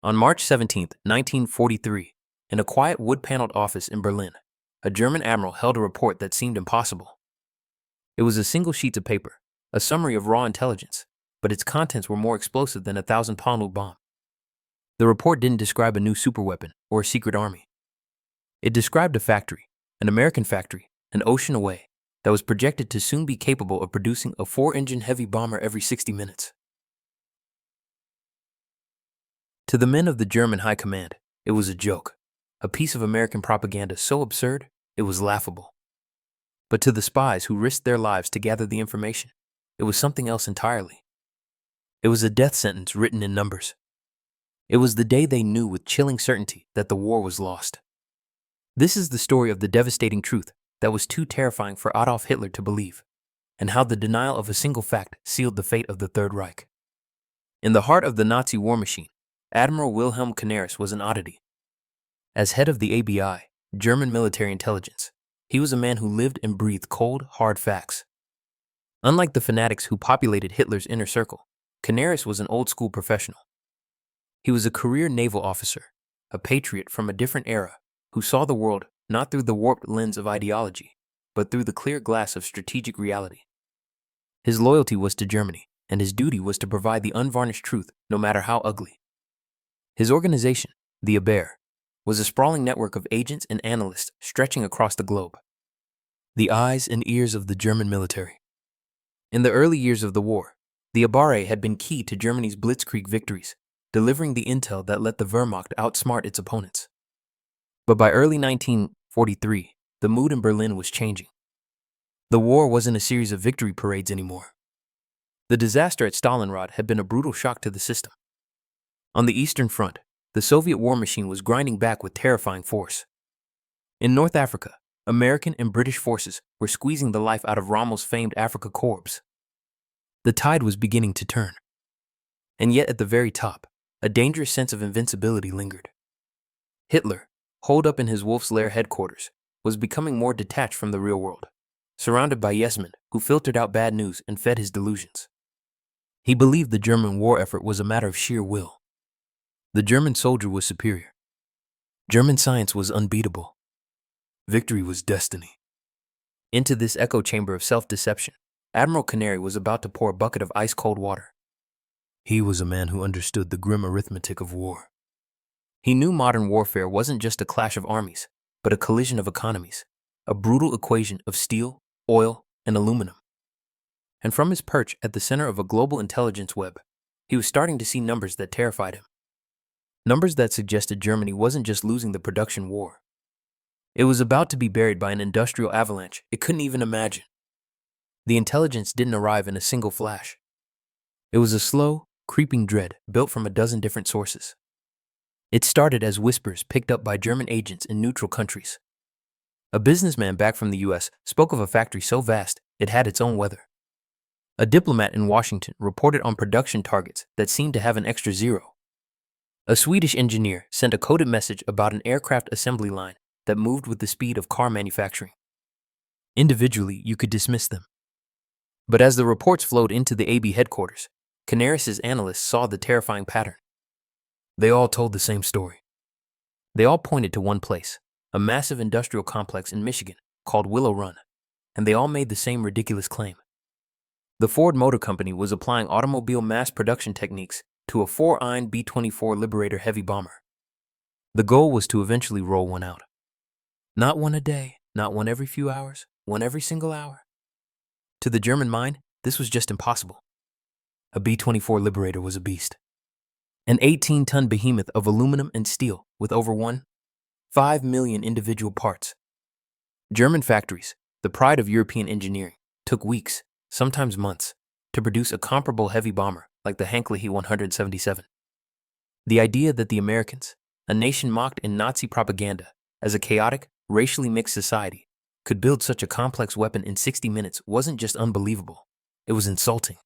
On March 17, 1943, in a quiet wood-paneled office in Berlin, a German admiral held a report that seemed impossible. It was a single sheet of paper, a summary of raw intelligence, but its contents were more explosive than a 1,000-pound bomb. The report didn't describe a new superweapon or a secret army. It described a factory, an American factory, an ocean away, that was projected to soon be capable of producing a 4-engine heavy bomber every 60 minutes. To the men of the German High Command, it was a joke, a piece of American propaganda so absurd, it was laughable. But to the spies who risked their lives to gather the information, it was something else entirely. It was a death sentence written in numbers. It was the day they knew with chilling certainty that the war was lost. This is the story of the devastating truth that was too terrifying for Adolf Hitler to believe, and how the denial of a single fact sealed the fate of the Third Reich. In the heart of the Nazi war machine, Admiral Wilhelm Canaris was an oddity. As head of the ABI, German military intelligence, he was a man who lived and breathed cold, hard facts. Unlike the fanatics who populated Hitler's inner circle, Canaris was an old-school professional. He was a career naval officer, a patriot from a different era, who saw the world not through the warped lens of ideology, but through the clear glass of strategic reality. His loyalty was to Germany, and his duty was to provide the unvarnished truth, no matter how ugly. His organization, the ABER, was a sprawling network of agents and analysts stretching across the globe. The eyes and ears of the German military. In the early years of the war, the ABER had been key to Germany's blitzkrieg victories, delivering the intel that let the Wehrmacht outsmart its opponents. But by early 1943, the mood in Berlin was changing. The war wasn't a series of victory parades anymore. The disaster at Stalingrad had been a brutal shock to the system. On the Eastern Front, the Soviet war machine was grinding back with terrifying force. In North Africa, American and British forces were squeezing the life out of Rommel's famed Afrika Korps. The tide was beginning to turn. And yet at the very top, a dangerous sense of invincibility lingered. Hitler, holed up in his Wolf's Lair headquarters, was becoming more detached from the real world, surrounded by yes-men who filtered out bad news and fed his delusions. He believed the German war effort was a matter of sheer will. The German soldier was superior. German science was unbeatable. Victory was destiny. Into this echo chamber of self-deception, Admiral Canaris was about to pour a bucket of ice-cold water. He was a man who understood the grim arithmetic of war. He knew modern warfare wasn't just a clash of armies, but a collision of economies, a brutal equation of steel, oil, and aluminum. And from his perch at the center of a global intelligence web, he was starting to see numbers that terrified him. Numbers that suggested Germany wasn't just losing the production war. It was about to be buried by an industrial avalanche it couldn't even imagine. The intelligence didn't arrive in a single flash. It was a slow, creeping dread built from a dozen different sources. It started as whispers picked up by German agents in neutral countries. A businessman back from the US spoke of a factory so vast it had its own weather. A diplomat in Washington reported on production targets that seemed to have an extra zero. A Swedish engineer sent a coded message about an aircraft assembly line that moved with the speed of car manufacturing. Individually, you could dismiss them. But as the reports flowed into the AB headquarters, Canaris' analysts saw the terrifying pattern. They all told the same story. They all pointed to one place, a massive industrial complex in Michigan called Willow Run, and they all made the same ridiculous claim. The Ford Motor Company was applying automobile mass production techniques to a 4-inch B24 Liberator heavy bomber. The goal was to eventually roll one out. Not one a day, not one every few hours, one every single hour. To the German mind, this was just impossible. A B24 Liberator was a beast. An 18-ton behemoth of aluminum and steel with over 1.5 million individual parts. German factories, the pride of European engineering, took weeks, sometimes months, to produce a comparable heavy bomber like the Hankley 177. The idea that the Americans, a nation mocked in Nazi propaganda as a chaotic, racially mixed society, could build such a complex weapon in 60 minutes wasn't just unbelievable, it was insulting.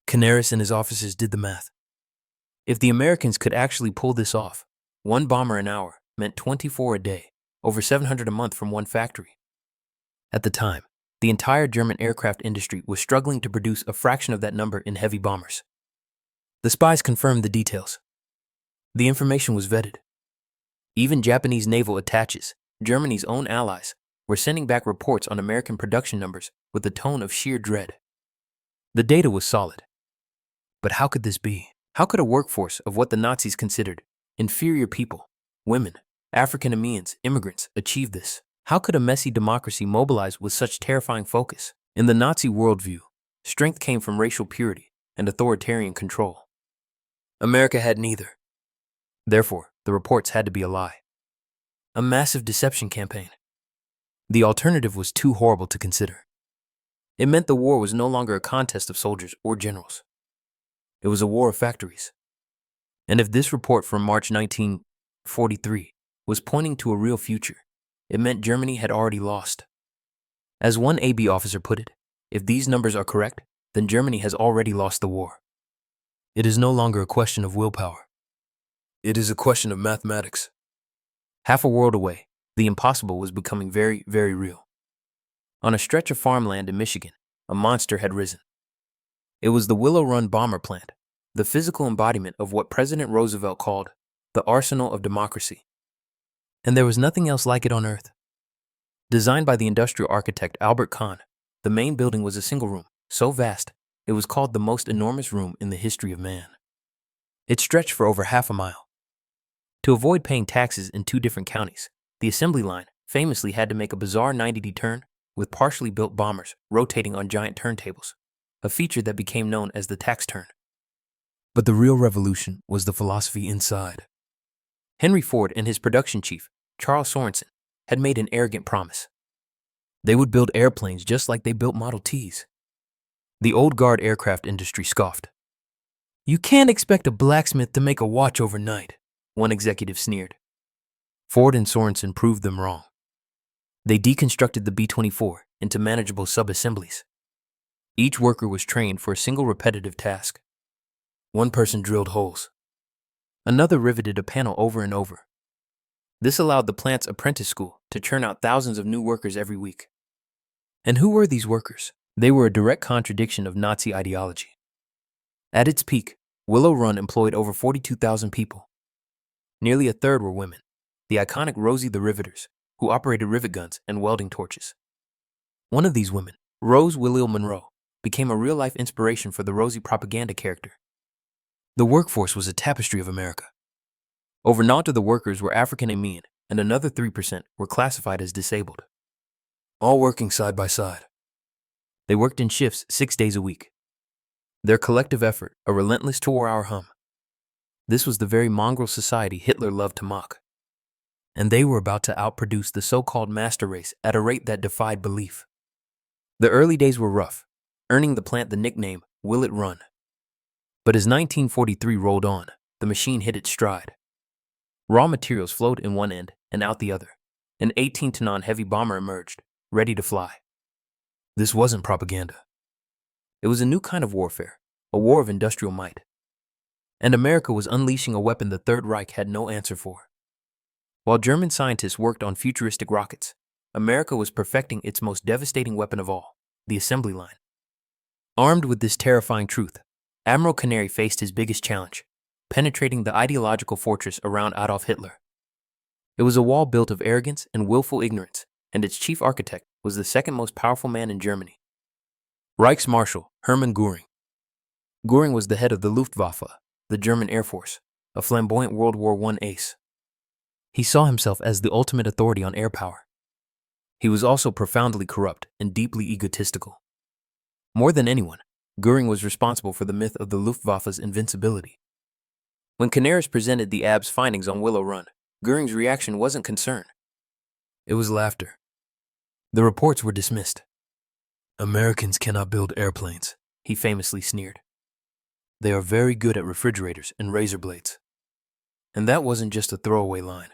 Canaris and his officers did the math. If the Americans could actually pull this off, one bomber an hour meant 24 a day, over 700 a month from one factory. At the time, the entire German aircraft industry was struggling to produce a fraction of that number in heavy bombers. The spies confirmed the details. The information was vetted. Even Japanese naval attaches, Germany's own allies, were sending back reports on American production numbers with a tone of sheer dread. The data was solid. But how could this be? How could a workforce of what the Nazis considered inferior people, women, African-Americans, immigrants, achieve this? How could a messy democracy mobilize with such terrifying focus? In the Nazi worldview, strength came from racial purity and authoritarian control. America had neither. Therefore, the reports had to be a lie. A massive deception campaign. The alternative was too horrible to consider. It meant the war was no longer a contest of soldiers or generals. It was a war of factories. And if this report from March 1943 was pointing to a real future, it meant Germany had already lost. As one AB officer put it, if these numbers are correct, then Germany has already lost the war. It is no longer a question of willpower. It is a question of mathematics. Half a world away, the impossible was becoming very, very real. On a stretch of farmland in Michigan, a monster had risen. It was the Willow Run bomber plant, the physical embodiment of what President Roosevelt called the arsenal of democracy. And there was nothing else like it on Earth. Designed by the industrial architect Albert Kahn, the main building was a single room, so vast, it was called the most enormous room in the history of man. It stretched for over half a mile. To avoid paying taxes in 2 different counties, the assembly line famously had to make a bizarre 90-degree turn with partially built bombers rotating on giant turntables, a feature that became known as the tax turn. But the real revolution was the philosophy inside. Henry Ford and his production chief, Charles Sorensen, had made an arrogant promise. They would build airplanes just like they built Model Ts. The old guard aircraft industry scoffed. "You can't expect a blacksmith to make a watch overnight," one executive sneered. Ford and Sorensen proved them wrong. They deconstructed the B-24 into manageable sub-assemblies. Each worker was trained for a single repetitive task. One person drilled holes. Another riveted a panel over and over. This allowed the plant's apprentice school to churn out thousands of new workers every week. And who were these workers? They were a direct contradiction of Nazi ideology. At its peak, Willow Run employed over 42,000 people. Nearly a third were women, the iconic Rosie the Riveters, who operated rivet guns and welding torches. One of these women, Rose Wilhelm Monroe, became a real-life inspiration for the Rosie propaganda character. The workforce was a tapestry of America. Over half of the workers were African American, and another 3% were classified as disabled. All working side by side. They worked in shifts 6 days a week. Their collective effort, a relentless 4-hour hum. This was the very mongrel society Hitler loved to mock. And they were about to outproduce the so-called master race at a rate that defied belief. The early days were rough, earning the plant the nickname Will It Run. But as 1943 rolled on, the machine hit its stride. Raw materials flowed in one end and out the other. An 18-ton heavy bomber emerged, ready to fly. This wasn't propaganda. It was a new kind of warfare, a war of industrial might. And America was unleashing a weapon the Third Reich had no answer for. While German scientists worked on futuristic rockets, America was perfecting its most devastating weapon of all, the assembly line. Armed with this terrifying truth, Admiral Canaris faced his biggest challenge, penetrating the ideological fortress around Adolf Hitler. It was a wall built of arrogance and willful ignorance, and its chief architect was the second most powerful man in Germany, Reichsmarschall Hermann Göring. Göring was the head of the Luftwaffe, the German Air Force, a flamboyant World War I ace. He saw himself as the ultimate authority on air power. He was also profoundly corrupt and deeply egotistical. More than anyone, Göring was responsible for the myth of the Luftwaffe's invincibility. When Canaris presented the AB's findings on Willow Run, Göring's reaction wasn't concern. It was laughter. The reports were dismissed. "Americans cannot build airplanes," he famously sneered. "They are very good at refrigerators and razor blades." And that wasn't just a throwaway line.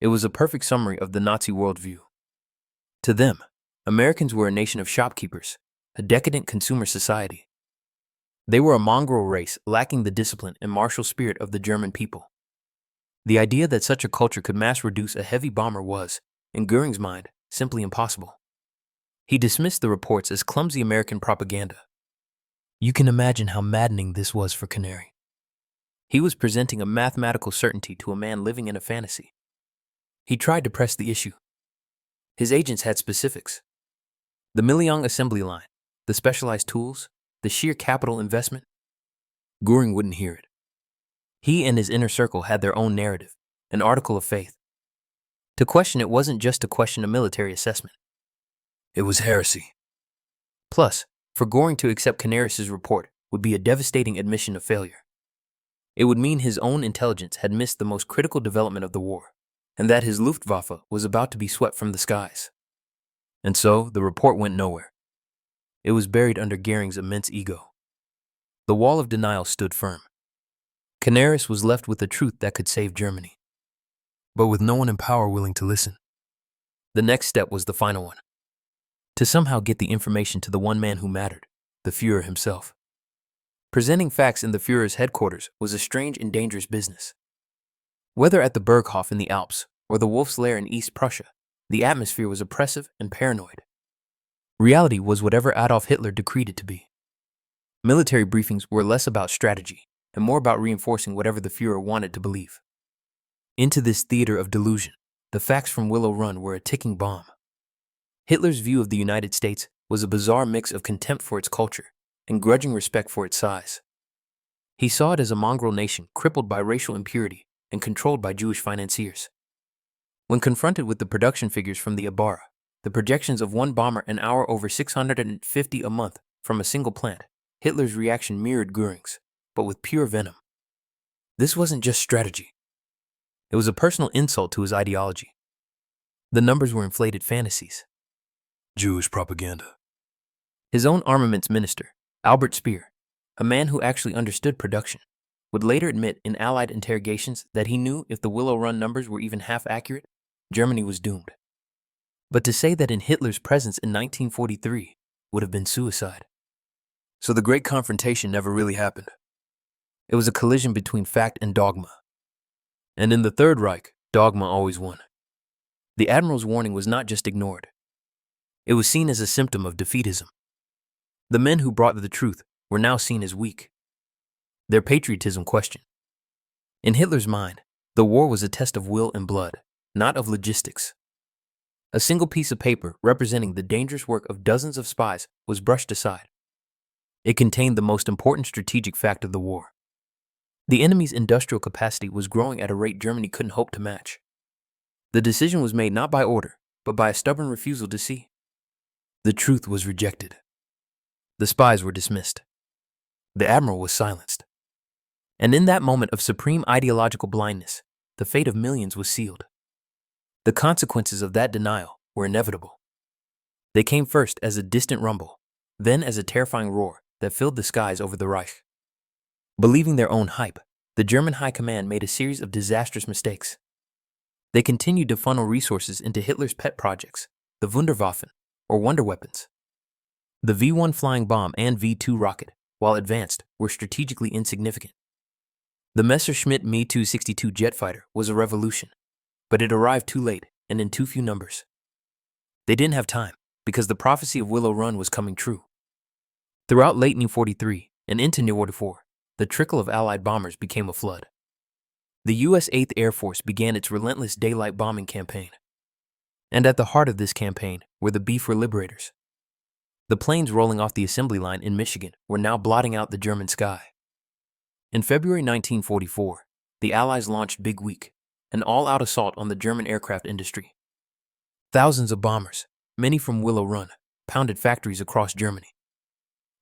It was a perfect summary of the Nazi worldview. To them, Americans were a nation of shopkeepers, a decadent consumer society. They were a mongrel race lacking the discipline and martial spirit of the German people. The idea that such a culture could mass-reduce a heavy bomber was, in Göring's mind, simply impossible. He dismissed the reports as clumsy American propaganda. You can imagine how maddening this was for Canaris. He was presenting a mathematical certainty to a man living in a fantasy. He tried to press the issue. His agents had specifics. The Million assembly line, the specialized tools, the sheer capital investment. Göring wouldn't hear it. He and his inner circle had their own narrative, an article of faith. To question it wasn't just to question a military assessment. It was heresy. Plus, for Göring to accept Canaris's report would be a devastating admission of failure. It would mean his own intelligence had missed the most critical development of the war, and that his Luftwaffe was about to be swept from the skies. And so, the report went nowhere. It was buried under Göring's immense ego. The wall of denial stood firm. Canaris was left with the truth that could save Germany, but with no one in power willing to listen. The next step was the final one. To somehow get the information to the one man who mattered, the Führer himself. Presenting facts in the Führer's headquarters was a strange and dangerous business. Whether at the Berghof in the Alps or the Wolf's Lair in East Prussia, the atmosphere was oppressive and paranoid. Reality was whatever Adolf Hitler decreed it to be. Military briefings were less about strategy and more about reinforcing whatever the Führer wanted to believe. Into this theater of delusion, the facts from Willow Run were a ticking bomb. Hitler's view of the United States was a bizarre mix of contempt for its culture and grudging respect for its size. He saw it as a mongrel nation crippled by racial impurity and controlled by Jewish financiers. When confronted with the production figures from the Abara, the projections of one bomber an hour over 650 a month from a single plant, Hitler's reaction mirrored Göring's, but with pure venom. This wasn't just strategy. It was a personal insult to his ideology. The numbers were inflated fantasies. Jewish propaganda. His own armaments minister, Albert Speer, a man who actually understood production, would later admit in Allied interrogations that he knew if the Willow Run numbers were even half accurate, Germany was doomed. But to say that in Hitler's presence in 1943 would have been suicide. So the great confrontation never really happened. It was a collision between fact and dogma. And in the Third Reich, dogma always won. The Admiral's warning was not just ignored. It was seen as a symptom of defeatism. The men who brought the truth were now seen as weak. Their patriotism questioned. In Hitler's mind, the war was a test of will and blood, not of logistics. A single piece of paper representing the dangerous work of dozens of spies was brushed aside. It contained the most important strategic fact of the war. The enemy's industrial capacity was growing at a rate Germany couldn't hope to match. The decision was made not by order, but by a stubborn refusal to see. The truth was rejected. The spies were dismissed. The Admiral was silenced. And in that moment of supreme ideological blindness, the fate of millions was sealed. The consequences of that denial were inevitable. They came first as a distant rumble, then as a terrifying roar that filled the skies over the Reich. Believing their own hype, the German High Command made a series of disastrous mistakes. They continued to funnel resources into Hitler's pet projects, the Wunderwaffen, or wonder weapons. The V-1 flying bomb and V-2 rocket, while advanced, were strategically insignificant. The Messerschmitt Me-262 jet fighter was a revolution, but it arrived too late and in too few numbers. They didn't have time, because the prophecy of Willow Run was coming true. Throughout late 1943 and into 1944, the trickle of Allied bombers became a flood. The U.S. 8th Air Force began its relentless daylight bombing campaign. And at the heart of this campaign were the B24 Liberators. The planes rolling off the assembly line in Michigan were now blotting out the German sky. In February 1944, the Allies launched Big Week, an all-out assault on the German aircraft industry. Thousands of bombers, many from Willow Run, pounded factories across Germany.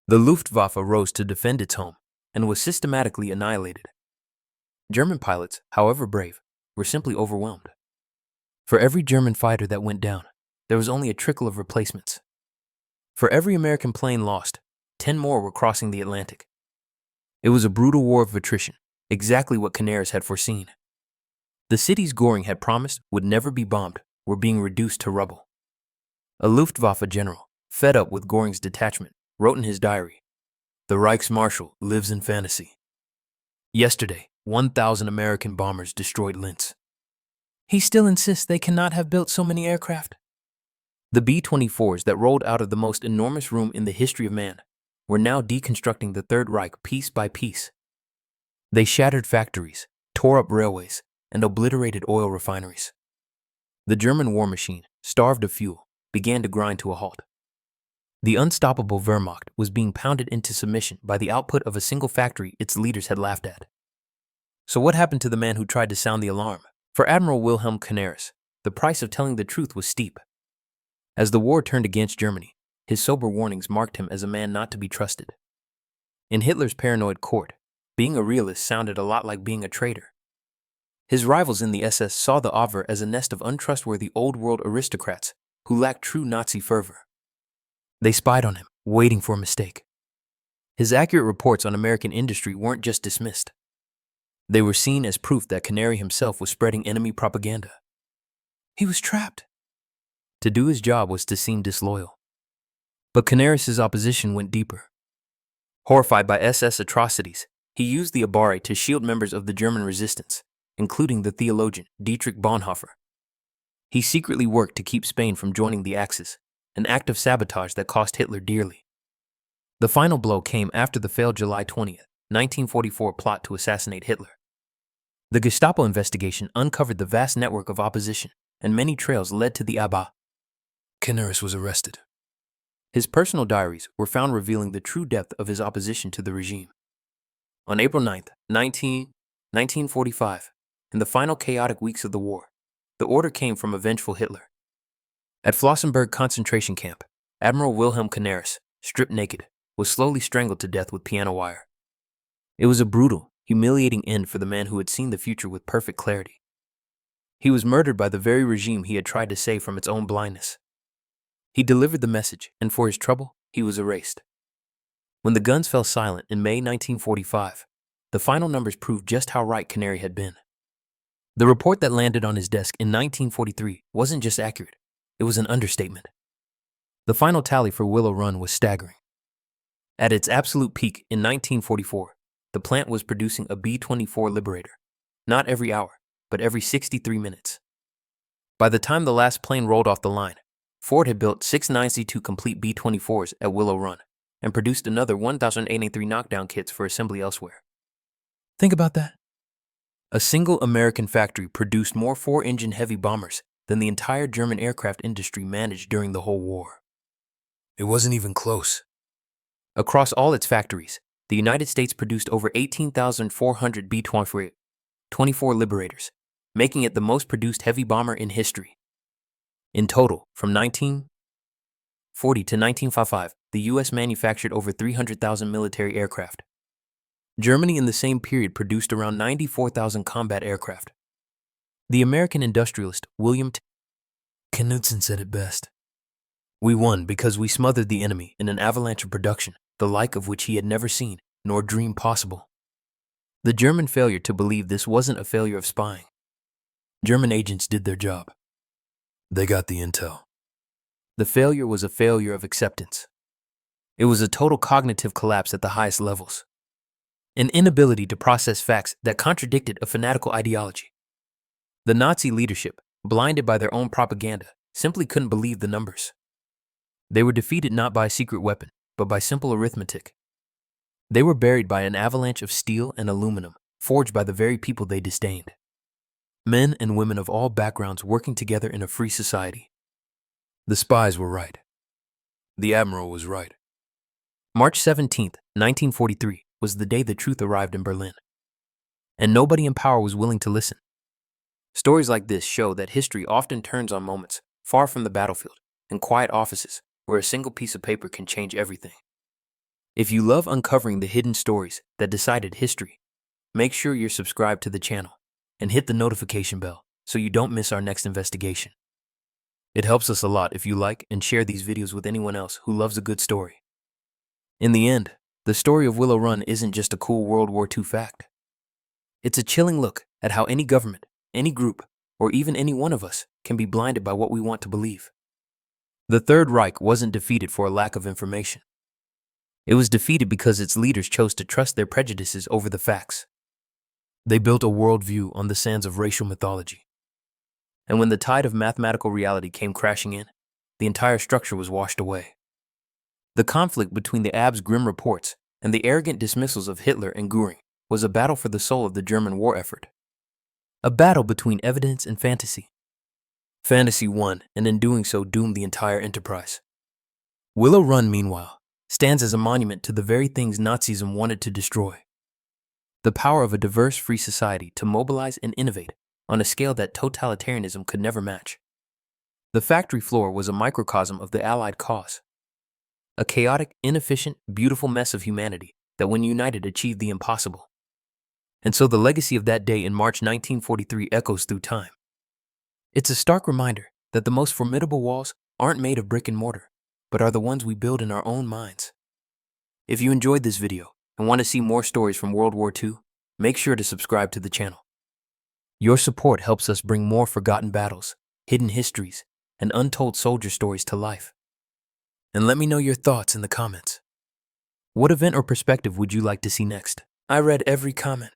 The Luftwaffe rose to defend its home and was systematically annihilated. German pilots, however brave, were simply overwhelmed. For every German fighter that went down, there was only a trickle of replacements. For every American plane lost, 10 more were crossing the Atlantic. It was a brutal war of attrition, exactly what Canaris had foreseen. The cities Göring had promised would never be bombed were being reduced to rubble. A Luftwaffe general, fed up with Göring's detachment, wrote in his diary, "The Reichsmarschall lives in fantasy. Yesterday, 1,000 American bombers destroyed Linz. He still insists they cannot have built so many aircraft." The B-24s that rolled out of the most enormous room in the history of man were now deconstructing the Third Reich piece by piece. They shattered factories, tore up railways, and obliterated oil refineries. The German war machine, starved of fuel, began to grind to a halt. The unstoppable Wehrmacht was being pounded into submission by the output of a single factory its leaders had laughed at. So what happened to the man who tried to sound the alarm? For Admiral Wilhelm Canaris, the price of telling the truth was steep. As the war turned against Germany, his sober warnings marked him as a man not to be trusted. In Hitler's paranoid court, being a realist sounded a lot like being a traitor. His rivals in the SS saw the Abwehr as a nest of untrustworthy old-world aristocrats who lacked true Nazi fervor. They spied on him, waiting for a mistake. His accurate reports on American industry weren't just dismissed. They were seen as proof that Canary himself was spreading enemy propaganda. He was trapped. To do his job was to seem disloyal. But Canaris' opposition went deeper. Horrified by SS atrocities, he used the Abwehr to shield members of the German resistance, including the theologian Dietrich Bonhoeffer. He secretly worked to keep Spain from joining the Axis, an act of sabotage that cost Hitler dearly. The final blow came after the failed July 20, 1944 plot to assassinate Hitler. The Gestapo investigation uncovered the vast network of opposition, and many trails led to the Abwehr. Canaris was arrested. His personal diaries were found revealing the true depth of his opposition to the regime. On April 9, 1945, in the final chaotic weeks of the war, the order came from a vengeful Hitler. At Flossenburg concentration camp, Admiral Wilhelm Canaris, stripped naked, was slowly strangled to death with piano wire. It was a brutal, humiliating end for the man who had seen the future with perfect clarity. He was murdered by the very regime he had tried to save from its own blindness. He delivered the message, and for his trouble, he was erased. When the guns fell silent in May 1945, the final numbers proved just how right Canary had been. The report that landed on his desk in 1943 wasn't just accurate, it was an understatement. The final tally for Willow Run was staggering. At its absolute peak in 1944, the plant was producing a B24 Liberator, not every hour, but every 63 minutes. By the time the last plane rolled off the line, Ford had built 6 9C2 complete B24s at Willow Run and produced another 1,083 knockdown kits for assembly elsewhere. Think about that. A single American factory produced more 4-engine heavy bombers than the entire German aircraft industry managed during the whole war. It wasn't even close. Across all its factories, the United States produced over 18,400 B-24 Liberators, making it the most produced heavy bomber in history. In total, from 1940 to 1955, the U.S. manufactured over 300,000 military aircraft. Germany in the same period produced around 94,000 combat aircraft. The American industrialist William Knudsen said it best. We won because we smothered the enemy in an avalanche of production, the like of which he had never seen, nor dreamed possible. The German failure to believe this wasn't a failure of spying. German agents did their job. They got the intel. The failure was a failure of acceptance. It was a total cognitive collapse at the highest levels. An inability to process facts that contradicted a fanatical ideology. The Nazi leadership, blinded by their own propaganda, simply couldn't believe the numbers. They were defeated not by a secret weapon, but by simple arithmetic. They were buried by an avalanche of steel and aluminum, forged by the very people they disdained. Men and women of all backgrounds working together in a free society. The spies were right. The Admiral was right. March 17, 1943, was the day the truth arrived in Berlin. And nobody in power was willing to listen. Stories like this show that history often turns on moments far from the battlefield, in quiet offices, where a single piece of paper can change everything. If you love uncovering the hidden stories that decided history, make sure you're subscribed to the channel and hit the notification bell so you don't miss our next investigation. It helps us a lot if you like and share these videos with anyone else who loves a good story. In the end, the story of Willow Run isn't just a cool World War II fact. It's a chilling look at how any government, any group, or even any one of us can be blinded by what we want to believe. The Third Reich wasn't defeated for a lack of information. It was defeated because its leaders chose to trust their prejudices over the facts. They built a worldview on the sands of racial mythology. And when the tide of mathematical reality came crashing in, the entire structure was washed away. The conflict between the Ab's grim reports and the arrogant dismissals of Hitler and Göring was a battle for the soul of the German war effort. A battle between evidence and fantasy. Fantasy won, and in doing so doomed the entire enterprise. Willow Run, meanwhile, stands as a monument to the very things Nazism wanted to destroy. The power of a diverse, free society to mobilize and innovate on a scale that totalitarianism could never match. The factory floor was a microcosm of the Allied cause. A chaotic, inefficient, beautiful mess of humanity that when united achieved the impossible. And so the legacy of that day in March 1943 echoes through time. It's a stark reminder that the most formidable walls aren't made of brick and mortar, but are the ones we build in our own minds. If you enjoyed this video and want to see more stories from World War II, make sure to subscribe to the channel. Your support helps us bring more forgotten battles, hidden histories, and untold soldier stories to life. And let me know your thoughts in the comments. What event or perspective would you like to see next? I read every comment.